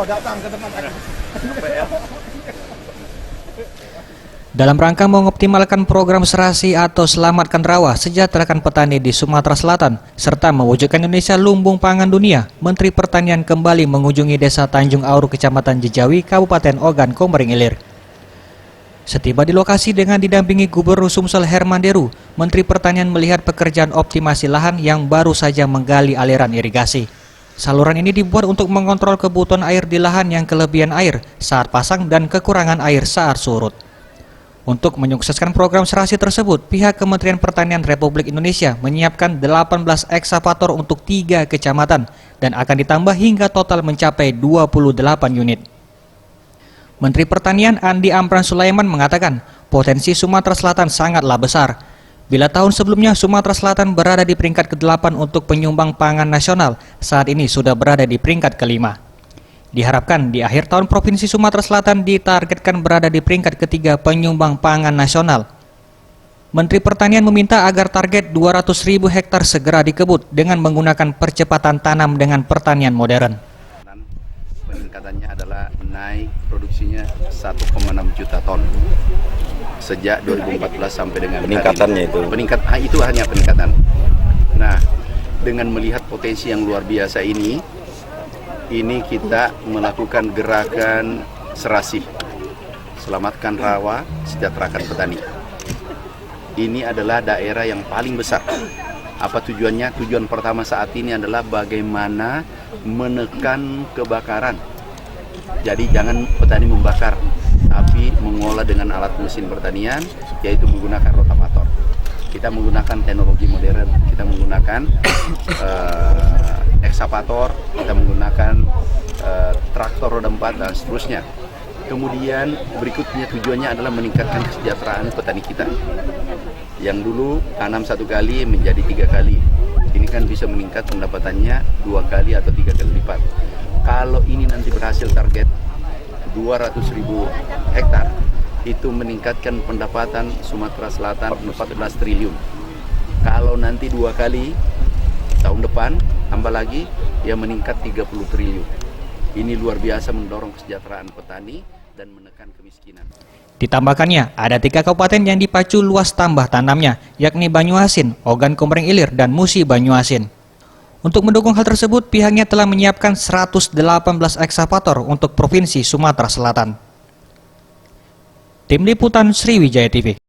datang ke tempat aku. Dalam rangka mengoptimalkan program serasi atau selamatkan rawa, sejahterakan petani di Sumatera Selatan, serta mewujudkan Indonesia lumbung pangan dunia, Menteri Pertanian kembali mengunjungi Desa Tanjung Auru, Kecamatan Jejawi, Kabupaten Ogan Komering Ilir. Setiba di lokasi dengan didampingi Gubernur Sumsel Herman Deru, Menteri Pertanian melihat pekerjaan optimasi lahan yang baru saja menggali aliran irigasi. Saluran ini dibuat untuk mengontrol kebutuhan air di lahan yang kelebihan air saat pasang dan kekurangan air saat surut. Untuk menyukseskan program serasi tersebut, pihak Kementerian Pertanian Republik Indonesia menyiapkan 18 eksavator untuk 3 kecamatan dan akan ditambah hingga total mencapai 28 unit. Menteri Pertanian Andi Amran Sulaiman mengatakan, potensi Sumatera Selatan sangatlah besar. Bila tahun sebelumnya Sumatera Selatan berada di peringkat ke-8 untuk penyumbang pangan nasional, saat ini sudah berada di peringkat ke-5. Diharapkan di akhir tahun Provinsi Sumatera Selatan ditargetkan berada di peringkat ketiga penyumbang pangan nasional. Menteri Pertanian meminta agar target 200.000 hektar segera dikebut dengan menggunakan percepatan tanam dengan pertanian modern. Peningkatannya adalah naik produksinya 1,6 juta ton sejak 2014 sampai dengan peningkatannya itu hanya peningkatan. Nah, dengan melihat potensi yang luar biasa ini kita melakukan gerakan serasi, selamatkan rawa, sejahterakan petani. Ini adalah daerah yang paling besar. Apa tujuannya? Tujuan pertama saat ini adalah bagaimana menekan kebakaran. Jadi jangan petani membakar, tapi mengolah dengan alat mesin pertanian, yaitu menggunakan rotavator. Kita menggunakan teknologi modern, kita menggunakan eksavator, kita menggunakan traktor roda 4 dan seterusnya. Kemudian berikutnya tujuannya adalah meningkatkan kesejahteraan petani kita. Yang dulu tanam 1 kali menjadi 3 kali. Ini kan bisa meningkat pendapatannya 2 kali atau 3 kali lipat. Kalau ini nanti berhasil target 200.000 hektar, itu meningkatkan pendapatan Sumatera Selatan 14 triliun. Kalau nanti 2 kali tahun depan tambah lagi, ya meningkat 30 triliun. Ini luar biasa mendorong kesejahteraan petani dan menekan kemiskinan. Ditambahkannya, ada 3 kabupaten yang dipacu luas tambah tanamnya, yakni Banyuasin, Ogan Komering Ilir, dan Musi Banyuasin. Untuk mendukung hal tersebut, pihaknya telah menyiapkan 118 eksavator untuk Provinsi Sumatera Selatan. Tim Liputan Sriwijaya TV.